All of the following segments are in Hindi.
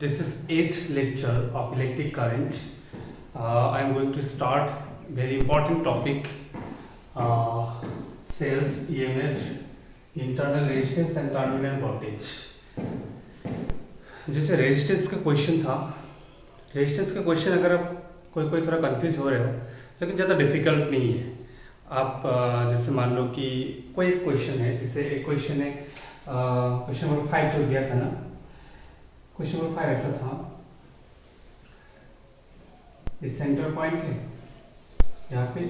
This is eighth lecture of electric current. I am going to start very important topic, cells, EMF, internal resistance and terminal voltage. जैसे रेजिस्टेंस का क्वेश्चन था, रेजिस्टेंस का क्वेश्चन अगर आप कोई थोड़ा कंफ्यूज हो रहे हो लेकिन ज़्यादा डिफिकल्ट नहीं है। आप जैसे मान लो कि कोई एक क्वेश्चन है, जैसे एक क्वेश्चन है क्वेश्चन नंबर 5 जो दिया था ना, क्वेश्चन नंबर 5 ऐसा था, इस सेंटर पॉइंट है, यहाँ पे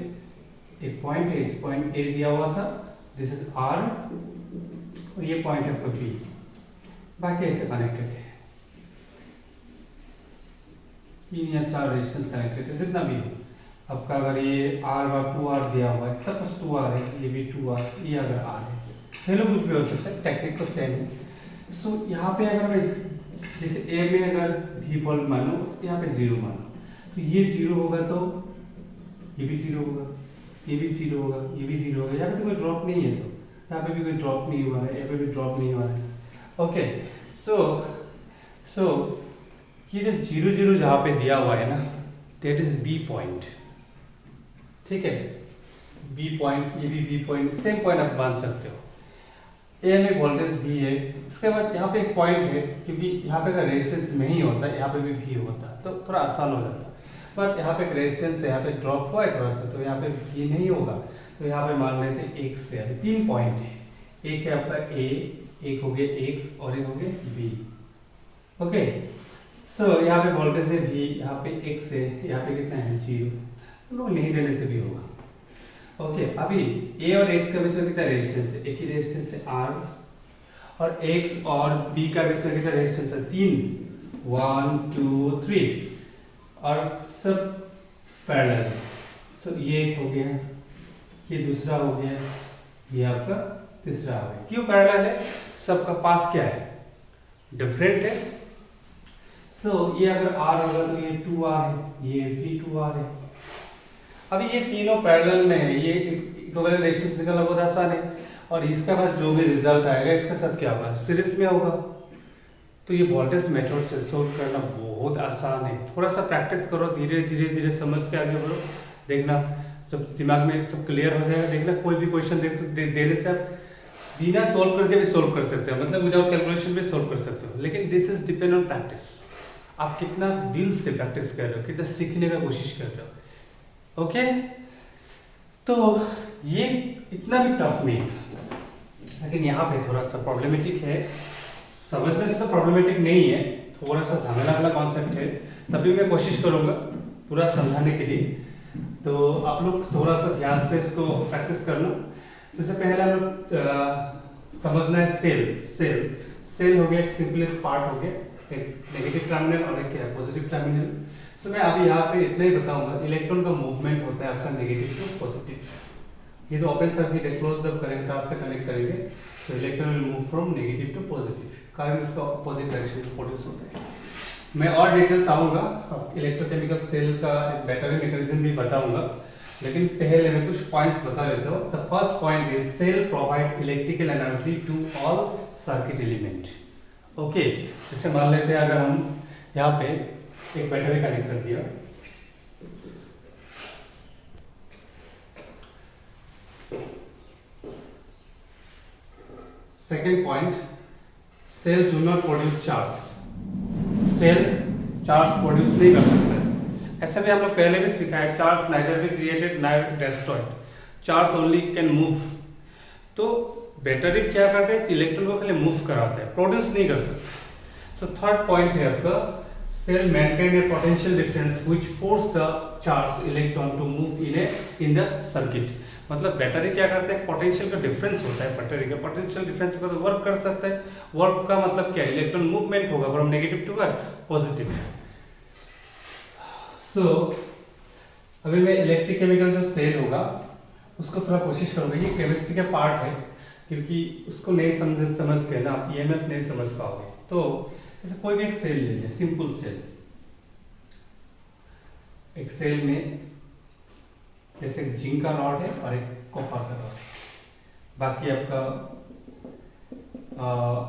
एक पॉइंट है, इस पॉइंट ए दिया हुआ था, दिस इज आर, और ये पॉइंट है आपका बी, बाकी ऐसे कनेक्टेड है, 3 या 4 रेजिस्टेंस कनेक्टेड है, जितना भी हो आपका। अगर ये आर और 2R दिया हुआ है, सपोज 2R है, ये भी 2R, ये अगर R है, हेलो कुछ भी हो सकता है, टेक्निक तो सेम है। सो यहाँ पे अगर मैं जैसे ए में अगर भी वोल्ट मानो, यहाँ पे 0 मानो, तो ये 0 होगा तो ये भी 0 होगा, ये भी 0 होगा, ये भी 0 होगा। यहाँ पे तो कोई ड्रॉप नहीं है, तो यहाँ पे भी कोई ड्रॉप नहीं हुआ है, यहाँ पे भी ड्रॉप नहीं हुआ है। ओके, सो ये जो 0 0 जहाँ पे दिया हुआ है ना, दैट इज बी पॉइंट, ठीक है, बी पॉइंट, ये भी बी पॉइंट, सेम पॉइंट आप मान सकते हो। ए में वोल्टेज भी है, इसके बाद यहाँ पे एक पॉइंट है, क्योंकि यहाँ पे अगर रेजिस्टेंस नहीं होता, यहाँ पे भी होता तो थोड़ा आसान हो जाता, बट यहाँ पे एक रेजिस्टेंस है, यहाँ पे ड्रॉप हुआ है थोड़ा सा, तो यहाँ पे भी नहीं होगा, तो यहाँ पे मान लेते हैं एक से, अभी 3 पॉइंट है, एक है आपका ए, एक हो गया एक्स और एक हो गया बी। ओके, सो यहाँ पे वोल्टेज है भी, यहाँ पे एक्स है, यहाँ पे कितना है 0, लोग नहीं देने से भी होगा। ओके, अभी ए और एक्स के बीच में कितना रेजिस्टेंस है, एक ही रेजिस्टेंस है आर, और एक्स और बी का बीच में कितना रेजिस्टेंस है 3, 1 2 3, और सब पैरेलल। सो ये एक हो गया, ये दूसरा हो गया, ये आपका तीसरा हो गया। क्यों पैरेलल है? सबका पाथ क्या है, डिफरेंट है। सो ये अगर आर होगा तो ये 2R है, ये भी 2R है। अभी ये तीनों पैरेलल में है, ये इक्विवेलेंट रेजिस्टेंस निकालना बहुत आसान है, और इसके बाद जो भी रिजल्ट आएगा इसके साथ क्या होगा, सीरीज में होगा। तो ये वोल्टेज मेथड से सोल्व करना बहुत आसान है, थोड़ा सा प्रैक्टिस करो, धीरे धीरे धीरे समझ के आगे बढ़ो, देखना सब दिमाग में सब क्लियर हो जाएगा। देखना कोई भी क्वेश्चन देने से आप बिना सोल्व करके भी सोल्व कर सकते हो, मतलब विदाउट कैलकुलेशन भी सोल्व कर सकते हो, लेकिन this is depend on practice. आप कितना दिल से प्रैक्टिस कर रहे हो, कितना सीखने का कोशिश कर रहे हो। ओके, तो ये इतना भी टफ नहीं है, लेकिन यहाँ पे थोड़ा सा प्रॉब्लमेटिक है, समझने से तो प्रॉब्लमेटिक नहीं है, थोड़ा सा झमेला वाला कॉन्सेप्ट है, तभी मैं कोशिश करूँगा पूरा समझाने के लिए। तो आप लोग थोड़ा सा ध्यान से इसको प्रैक्टिस करना। जैसे पहले हम लोग समझना है सेल हो गया, एक सिंपलेस्ट पार्ट हो गया, एक नेगेटिव टर्मिनल और एक क्या है पॉजिटिव टर्मिनल। सो मैं अभी यहाँ पे इतना ही बताऊंगा, इलेक्ट्रॉन का मूवमेंट होता है आपका नेगेटिव टू पॉजिटिव। ये तो ओपन सर्किट है, क्लोज जब करेंगे तार से कनेक्ट करेंगे, तो electron will move from negative to positive, कारण इसका अपोजिट डायरेक्शन में प्रोड्यूस होता है। मैं और डिटेल्स आऊंगा, इलेक्ट्रोकेमिकल सेल का बैटरी मैकेनिज्म भी बताऊंगा, लेकिन पहले मैं कुछ पॉइंट्स बता देता हूँ। The first point is cell provide electrical energy to all circuit element. Okay, जैसे मान लेते हैं अगर हम यहाँ पे एक बैटरी कनेक्ट कर दिया, second point, cell do not produce charge, cell charge produce नहीं कर सकता है। ऐसा भी हम लोग पहले भी सीखा है, charge neither be created neither destroyed, charge only can move. तो बैटरी क्या करते हैं, इलेक्ट्रॉन को खाली मूव कराते हैं, प्रोड्यूस नहीं कर सकते। सो थर्ड पॉइंट है आपका, cell maintain a potential difference which force the charge electron to move in the circuit. मतलब बैटरी क्या करते हैं, पोटेंशियल का डिफरेंस होता है, बैटरी का पोटेंशियल डिफरेंस का तो वर्क कर सकता है। वर्क का मतलब क्या है, इलेक्ट्रॉन मूवमेंट होगा फ्रॉम नेगेटिव टू पॉजिटिव। सो अभी मैं इलेक्ट्रोकेमिकल जो सेल होगा उसको थोड़ा कोशिश करूंगा, ये केमिस्ट्री का पार्ट है, क्योंकि उसको नहीं समझ के ना आप ईएमएफ नहीं समझ पाओगे। तो जैसे कोई भी एक सेल ले लीजिए, सिंपल सेल, एक सेल में जैसे जिंक का रॉड है और एक कॉपर का रॉड है, बाकी आपका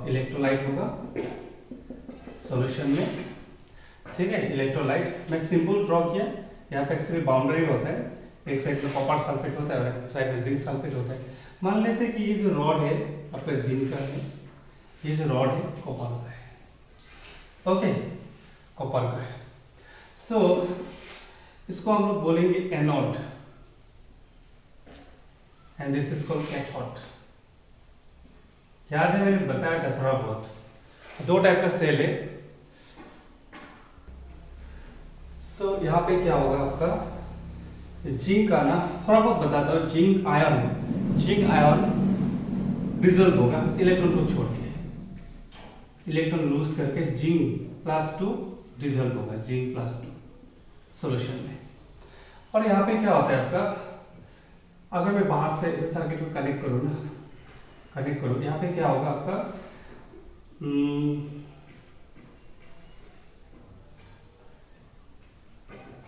इलेक्ट्रोलाइट होगा, सॉल्यूशन में ठीक है, इलेक्ट्रोलाइट मैं सिंपल ड्रॉ किया। यहाँ पे एक्चुअली बाउंड्री होता है, एक साइड में कॉपर सल्फेट होता है और एक साइड में जिंक सल्फेट होता है। मान लेते हैं कि ये जो रॉड है आपका जिंक का है, ये जो रॉड है कॉपर का है। ओके, कॉपर का है। सो इसको हम लोग बोलेंगे anode and this is called cathode. याद है मैंने बताया था थोड़ा बहुत, दो टाइप का सेल है। सो यहाँ पे क्या होगा आपका जिंक का ना, थोड़ा बहुत बताता हूँ। जिंक आयन डिजोल्व होगा इलेक्ट्रॉन को छोड़ के, इलेक्ट्रॉन लूज करके Zn+2 डिजोल्व होगा, Zn+2 सॉल्यूशन में। और यहाँ पे क्या होता है आपका, अगर मैं बाहर से सर्किट को कनेक्ट करूँ, यहाँ पे क्या होगा आपका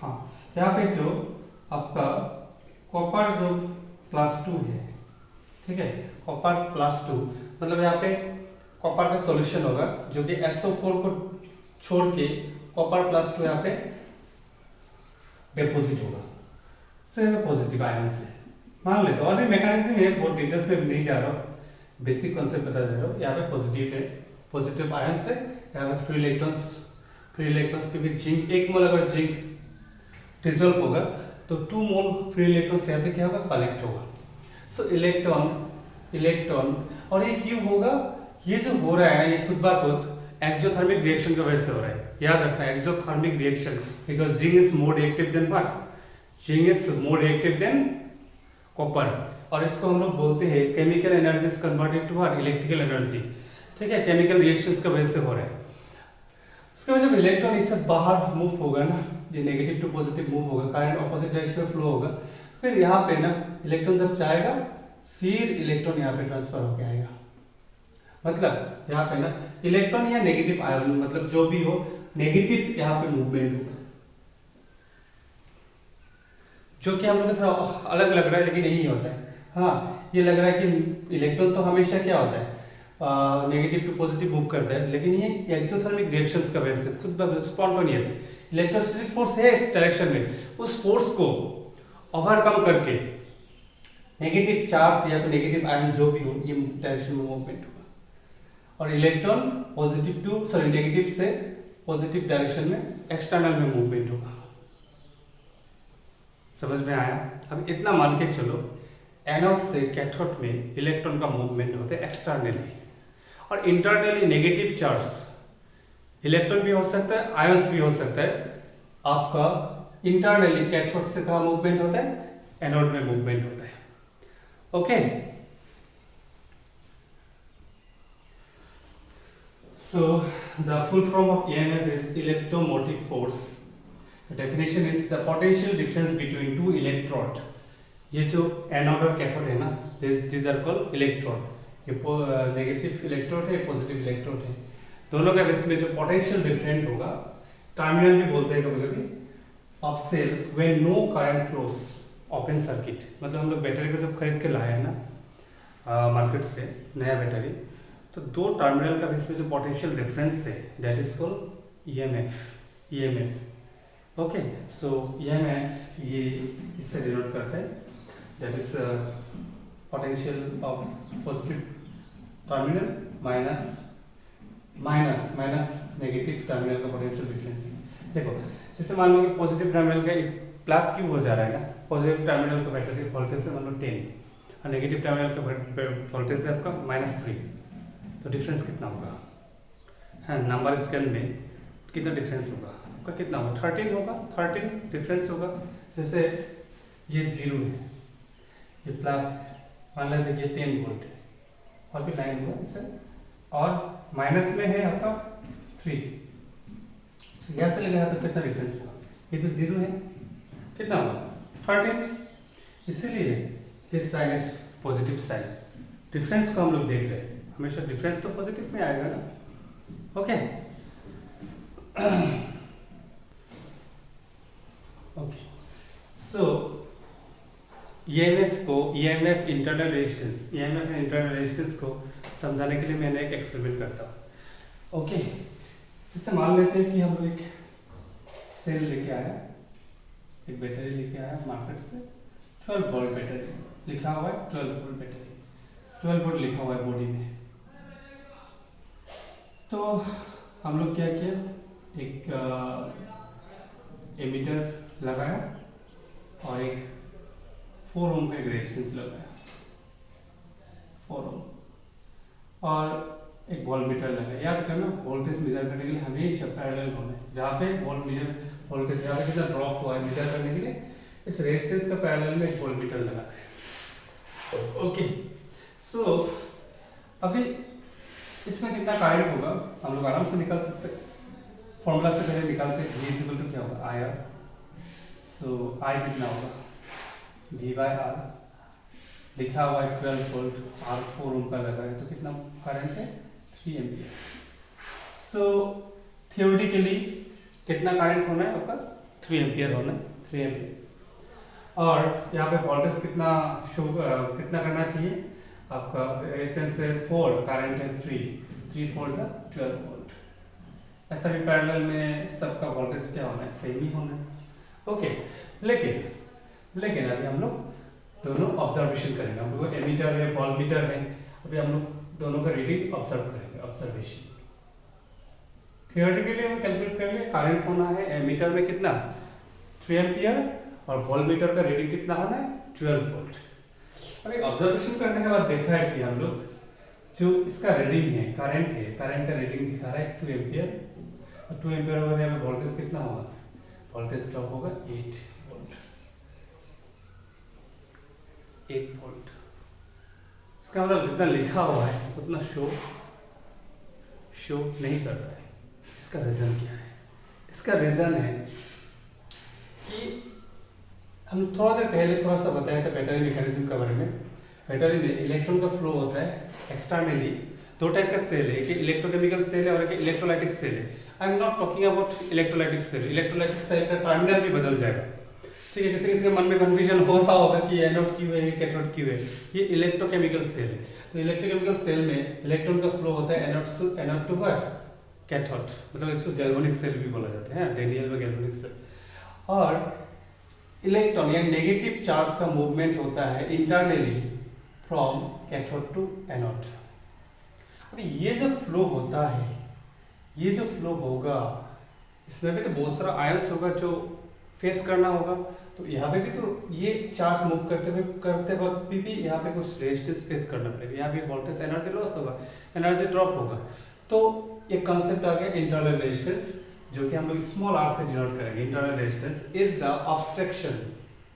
हाँ, यहाँ पे जो आपका कॉपर जो +2 है, ठीक है, कॉपर +2 मतलब यहाँ पे कॉपर का सॉल्यूशन होगा जो कि SO4 को छोड़ के कॉपर +2 यहाँ पे डिपॉजिट होगा। सो यहाँ पे पॉजिटिव आयन से मान लेते हो। और भी मैकेनिज्म है, बहुत डिटेल्स में नहीं जा रहा हूँ, बेसिक कॉन्सेप्ट बता दे रहा हूँ। यहाँ पे पॉजिटिव है, पॉजिटिव आयन से यहाँ पे फ्री इलेक्ट्रॉन्स के भी जिंक, 1 मोल अगर जिंक डिसॉल्व होगा तो 2 मोल फ्री इलेक्ट्रॉन्स यहाँ पे क्या होगा, कलेक्ट होगा। सो इलेक्ट्रॉन और ये क्यों होगा, ये जो हो रहा है ना, ये खुद ब खुद एक्सोथर्मिक रिएक्शन की वजह से हो रहा है। याद रखना, exothermic reaction, because zinc is more reactive than what, zinc is more reactive than copper. और इसको हम लोग बोलते हैं chemical energy is converted to what, electrical energy. ठीक है, केमिकल रिएक्शंस की वजह से हो रहा है। उसके बाद जब इलेक्ट्रॉन इससे बाहर मूव होगा ना, ये नेगेटिव टू पॉजिटिव मूव होगा, करंट ऑपोजिट डायरेक्शन में फ्लो होगा। फिर यहाँ पे ना इलेक्ट्रॉन जब जाएगा, फिर इलेक्ट्रॉन यहाँ पे ट्रांसफर होके आएगा। मतलब यहाँ पे ना इलेक्ट्रॉन या नेगेटिव आयन, मतलब जो भी हो, नेगेटिव यहाँ पे मूवमेंट होगा, जो कि हम लोग को थोड़ा अलग लग रहा है लेकिन यही होता है। हाँ, ये लग रहा है कि इलेक्ट्रॉन तो हमेशा क्या होता है, नेगेटिव टू पॉजिटिव मूव करता है, लेकिन ये एक्सोथर्मिक रिएक्शंस का वजह से खुद स्पॉन्टेनियस इलेक्ट्रोस्टैटिक फोर्स है इस डायरेक्शन में, उस फोर्स को ओवरकम करके नेगेटिव चार्ज या तो नेगेटिव आयन जो भी हो, ये डायरेक्शन में मूवमेंट होगा। और इलेक्ट्रॉन नेगेटिव से पॉजिटिव डायरेक्शन में एक्सटर्नल में मूवमेंट होगा। समझ में आया? अब इतना मान के चलो, एनोड से कैथोड में इलेक्ट्रॉन का मूवमेंट होता है एक्सटर्नली, और इंटरनली नेगेटिव चार्ज इलेक्ट्रॉन भी हो सकता है, आयंस भी हो सकता है। आपका इंटरनली कैथोड से कहाँ मूवमेंट होता है, एनोड में मूवमेंट होता है। Okay, so the full form of EMF is electromotive force. The definition is the potential difference between two electrode. ये जो एनोड और कैथोड है ना, these are called electrode. ये नेगेटिव इलेक्ट्रोड है, पॉजिटिव इलेक्ट्रोड है, दोनों का बीच में जो पोटेंशियल डिफरेंट होगा, टर्मिनल भी बोलते हैं कभी-कभी, of cell when no current flows open circuit. मतलब हम लोग बैटरी को जब खरीद के लाए हैं ना मार्केट से नया बैटरी, तो दो टर्मिनल का बीच में जो पोटेंशियल डिफरेंस है, that is called EMF। Okay, so EMF ये इससे डिनोट करता है, that is potential of positive terminal minus negative terminal का पोटेंशियल डिफरेंस। देखो, जैसे मान लो कि पॉजिटिव टर्मिनल का प्लस क्यों हो जा रहा है ना, पॉजिटिव टर्मिनल का बैटरी वोल्टेज से मान लो 10 और नेगेटिव टर्मिनल का वोल्टेज है आपका -3, तो डिफरेंस कितना होगा? हाँ, नंबर स्केल में कितना डिफरेंस होगा आपका, कितना होगा? 13 होगा, 13 डिफरेंस होगा। जैसे ये 0 है, ये प्लस है, मान लेते हैं 10 वोल्ट है, और भी लाइन हुआ इससे, और माइनस में है आपका 3, यहाँ से लगा तो कितना डिफरेंस होगा? ये तो 0 है, कितना होगा? 13। इसीलिए this sign is positive sign. Difference को हम लोग देख रहे हैं, हमेशा डिफरेंस तो पॉजिटिव में आएगा ना। ओके, ओके, सो EMF इंटरनल रेजिस्टेंस को समझाने के लिए मैंने एक एक्सपेरिमेंट करता हूँ। ओके, जैसे मान लेते हैं कि हम लोग एक सेल लेके आया, एक बैटरी लेके आया मार्केट से, 12 वोल्ट बैटरी लिखा हुआ है, 12 वोल्ट बैटरी, 12 वोल्ट लिखा हुआ है बॉडी में। तो हम लोग क्या किया, एक एमीटर लगाया और एक 4 ओम का एक रेजिस्टेंस लगाया, 4 ओम, और एक वोल्टमीटर लगाया। याद करना, वोल्टेज मेजर करने के लिए हमेशा पैरेलल होना है, जहाँ पे वोल्टेज जहाँ पे कितना ड्रॉप हुआ है मेजर करने के लिए इस रेजिस्टेंस का पैरेलल में एक वोल्टमीटर लगा है। ओके, सो अभी इसमें कितना करंट होगा हम लोग आराम से निकाल सकते हैं। फॉर्मूला से पहले निकालते हैं, V इक्वल टू क्या होगा, आई आर। सो आई कितना होगा, V बाय आर, लिखा हुआ है 12 वोल्ट, आर 4 ओम का लगा है, तो कितना करंट है, 3 एम्पियर। सो थियोरेटिकली कितना करंट होना है आपका, 3 एम्पियर होना है, 3 एम्पियर। और यहाँ पे वोल्टेज कितना कितना करना चाहिए आपका, रेजिस्टेंस से 4, करंट है 3 4 से 12 वोल्ट। ऐसा भी पैरेलल में सबका वोल्टेज क्या होना है, सेम ही होना है। ओके, लेकिन अभी हम लोग दोनों ऑब्जर्वेशन करेंगे। हम लोग एमीटर है, वोल्टमीटर है, अभी हम लोग दोनों का रीडिंग ऑब्जर्व करेंगे, ऑब्जर्वेशन। थियोरेटिकली हम कैलकुलेट करेंगे, करंट होना है एमीटर में कितना, 3 एम्पियर, और वोल्टमीटर का रीडिंग कितना होना है, 12 वोल्ट। अभी ऑब्जर्वेशन करने के बाद देखा है कि हम लोग जो इसका रीडिंग है, करंट का रीडिंग दिखा रहा है 2 एम्पियर, और 2 एम्पियर होगा, यहाँ पे वोल्टेज कितना होगा, वोल्टेज ड्रॉप होगा 8 वोल्ट, 8 वोल्ट। इसका मतलब जितना लिखा हुआ है उतना शो नहीं कर रहा है। इसका रीजन क्या है, इसका रीजन है कि हम थोड़ा देर पहले थोड़ा सा बताया था बैटरी मैकेनिज्म के बारे में। बैटरी में इलेक्ट्रॉन का फ्लो होता है एक्सटर्नली, 2 टाइप का सेल है, एक इलेक्ट्रोकेमिकल सेल है और एक इलेक्ट्रोलाइटिक सेल है। I am not talking about electrolytic cell, electrolytic cell का टर्मिनल भी बदल जाएगा, ठीक है। किसी के मन में कंफ्यूजन हो रहा होगा कि एनोड क्यों है, कैथोड क्यों है, ये इलेक्ट्रोकेमिकल सेल है। तो इलेक्ट्रोकेमिकल सेल में इलेक्ट्रॉन का फ्लो होता है एनोड टू व्हाट, कैथोड, मतलब इसको गैल्वेनिक सेल भी बोला जाता है, डेनियल में गैल्वेनिक सेल। और इलेक्ट्रॉन या नेगेटिव चार्ज का मूवमेंट होता है internally from cathode to anode. अब ये जो फ्लो होता है, ये जो फ्लो होगा, इसमें भी तो बहुत सारा आयंस होगा जो फेस करना होगा। तो यहाँ पे भी तो ये चार्ज मूव करते वक्त भी यहाँ पे कुछ रेजिस्टेंस फेस करना पड़ेगा, यहाँ पे वोल्टेज एनर्जी लॉस होगा, एनर्जी ड्रॉप होगा। तो एक कंसेप्ट आ गया इंटरनल रेजिस्टेंस, जो कि हम लोग स्मॉल आर से डिनोट करेंगे। Internal resistance is the obstruction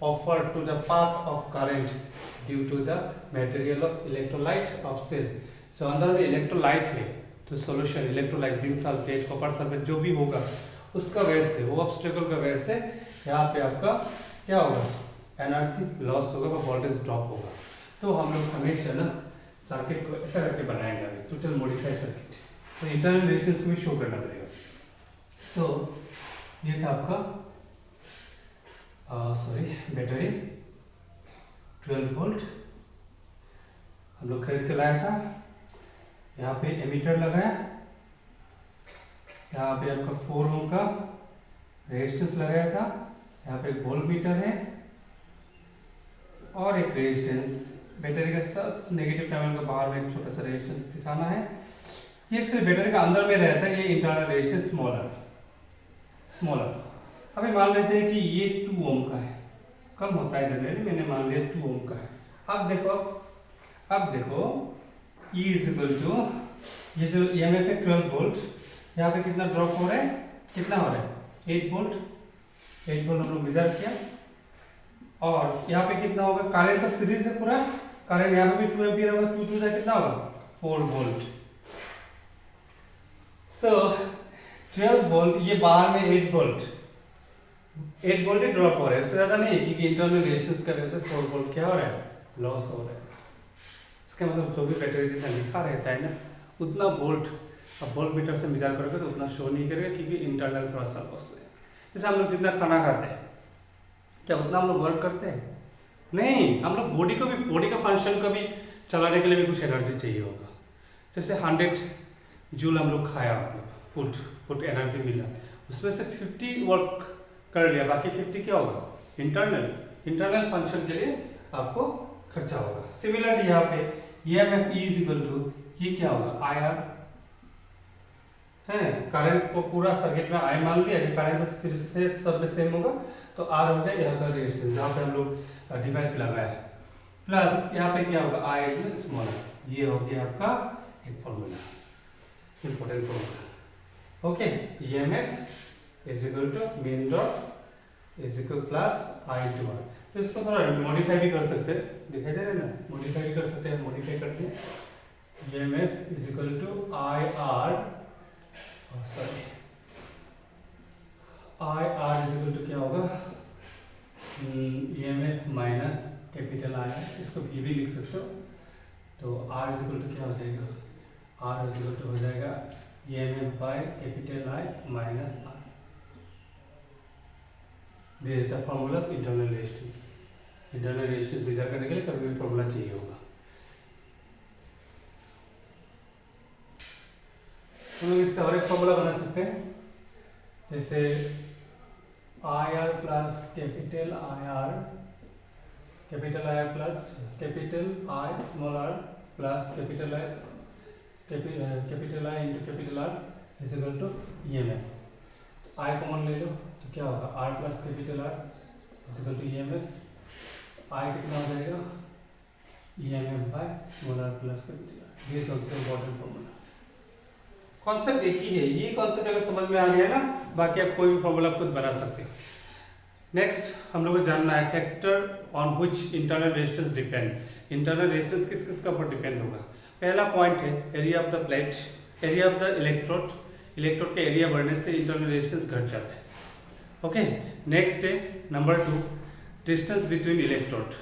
offered to the path of current due to the material of electrolyte of cell. So अंदर में इलेक्ट्रोलाइट है, तो solution electrolyte, zinc sulphate, copper sulphate जो भी होगा उसका वजह से, वो ऑब्स्टेकल का वजह से यहाँ पे आपका क्या होगा, एनर्जी लॉस होगा, वोल्टेज ड्रॉप होगा। तो हम लोग हमेशा ना सर्किट को ऐसा करके बनाएंगे, टोटल मॉडिफाइड सर्किट, तो इंटरनल रेजिस्टेंस को भी शो करना पड़ेगा। तो ये था आपका बैटरी 12 वोल्ट हम लोग खरीद के लाया था। यहाँ पे एमीटर लगाया, यहाँ पे आपका 4 ओम का रेजिस्टेंस लगाया था, यहाँ पे एक वोल्टमीटर है और एक रेजिस्टेंस बैटरी का सब नेगेटिव टर्मिनल का बाहर में एक छोटा सा रेजिस्टेंस दिखाना है। ये एक्चुअली बैटरी का अंदर में रहता है, ये इंटरनल रेजिस्टेंस स्मॉलर। अभी मान लेते हैं कि ये 2 ओम का है, कम होता है जनरली, मैंने मान लिया 2 ओम का है। अब देखो E इज इक्वल टू, ये जो EMF है 12 वोल्ट, यहाँ पे कितना ड्रॉप हो रहा है, कितना हो रहा है, 8 वोल्ट हम लोग मेजर किया। और यहाँ पे कितना होगा, करंट का सीरीज है पूरा, करंट यहाँ पे भी 2 एम्पियर होगा, 2 से कितना होगा 4 वोल्ट। सो 12 वोल्ट, ये बाहर में 8 वोल्ट ही ड्रॉप हो रहा है, उससे ज्यादा नहीं, क्योंकि इंटरनल रेजिस्टेंस का वजह से 4 वोल्ट क्या हो रहा है, लॉस हो रहा है। इसका मतलब जो भी बैटरी जितना लिखा रहता है ना, उतना वोल्ट, अब वोल्ट मीटर से मेजर करोगे तो उतना शो नहीं करेगा, क्योंकि इंटरनल थोड़ा सा लॉस है। जैसे हम लोग जितना खाना खाते हैं, क्या उतना हम लोग वर्क करते हैं, नहीं, हम लोग बॉडी का फंक्शन को भी चलाने के लिए भी कुछ एनर्जी चाहिए होगा। जैसे 100 जूल हम लोग खाया, मतलब फूड एनर्जी मिला, उसमें से 50 वर्क कर लिया, बाकी 50 क्या होगा इंटरनल फंक्शन के लिए आपको खर्चा होगा। सिमिलरली यहाँ पे EMF E is equal to ये क्या होगा IR है, करंट को पूरा सर्किट में I मान लिया, करंट से सब में सेम होगा तो R हो गया यहाँ का रेजिस्टेंस जहाँ पे हम लोग डिवाइस लगाया है, प्लस यहाँ पे क्या होगा I इज स्मॉलर। ये हो गया आपका एक formula, important formula. Okay, EMF is equal to main dot is equal plus I to R। तो इसको थोड़ा मॉडिफाई भी कर सकते हैं, दिखाई दे रहे हैं ना, मॉडिफाई भी कर सकते हैं, मॉडिफाई करते हैं। EMF is equal to IR, sorry IR is equal to क्या होगा EMF माइनस कैपिटल IR, इसको भी लिख सकते हो। तो R इज इक्वल टू क्या हो जाएगा, R इज इक्वल टू हो जाएगा EMF by capital I minus R। This is the formula of internal resistance. Internal resistance measure करने के लिए कभी भी फॉर्मूला चाहिए होगा। हम लोग इससे और एक फॉर्मूला बना सकते हैं, जैसे IR plus capital IR plus capital I small r plus capital I into capital R is equal to EMF। I common ले लो तो क्या होगा R plus capital R is equal to EMF। I कितना हो जाएगा EMF by small r plus capital R। ये सबसे इम्पोर्टेंट फॉर्मूला। कॉन्सेप्ट एक ही है, ये कॉन्सेप्ट अगर समझ में आ गया ना, बाकी आप कोई भी फॉर्मूला खुद बना सकते हो। नेक्स्ट हम लोग को जानना है factor on which internal resistance depend. Internal resistance किस किस के ऊपर डिपेंड होगा। पहला पॉइंट है area of the plate, area of the electrode. Electrode का एरिया बढ़ने से इंटरनल रेजिस्टेंस घट जाता है। ओके, नेक्स्ट है number 2 distance between electrode.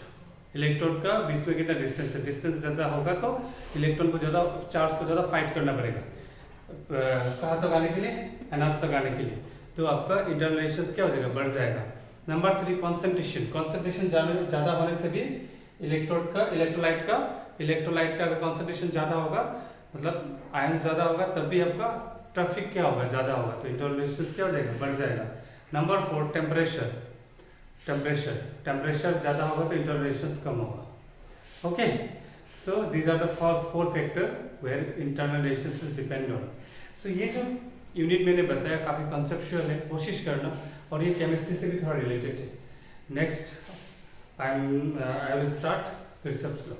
Electrode का बीच में कितना डिस्टेंस है, डिस्टेंस ज़्यादा होगा तो इलेक्ट्रॉन को ज़्यादा, चार्ज को ज़्यादा फाइट करना पड़ेगा कहाँ तक आने के लिए, एनोड तक आने के लिए, तो आपका इंटरनल रेजिस्टेंस क्या हो जाएगा, बढ़ जाएगा। Number 3 concentration. कॉन्सेंट्रेशन ज़्यादा होने से भी इलेक्ट्रोड का, इलेक्ट्रोलाइट का अगर कॉन्सेंट्रेशन ज़्यादा होगा, मतलब आयन ज़्यादा होगा, तब भी आपका ट्रैफिक क्या होगा, ज़्यादा होगा, तो इंटरनल रेजिस्टेंस क्या हो जाएगा, बढ़ जाएगा। Number 4 temperature. टेम्परेचर ज़्यादा होगा तो इंटरनल रेजिस्टेंस कम होगा। Okay, so these are the 4 factor where internal resistance depend on. So ये जो यूनिट मैंने बताया काफ़ी कॉन्सेप्चुअल है, कोशिश करना, और ये केमिस्ट्री से भी थोड़ा रिलेटेड है। Next I will start Kirchhoff's law.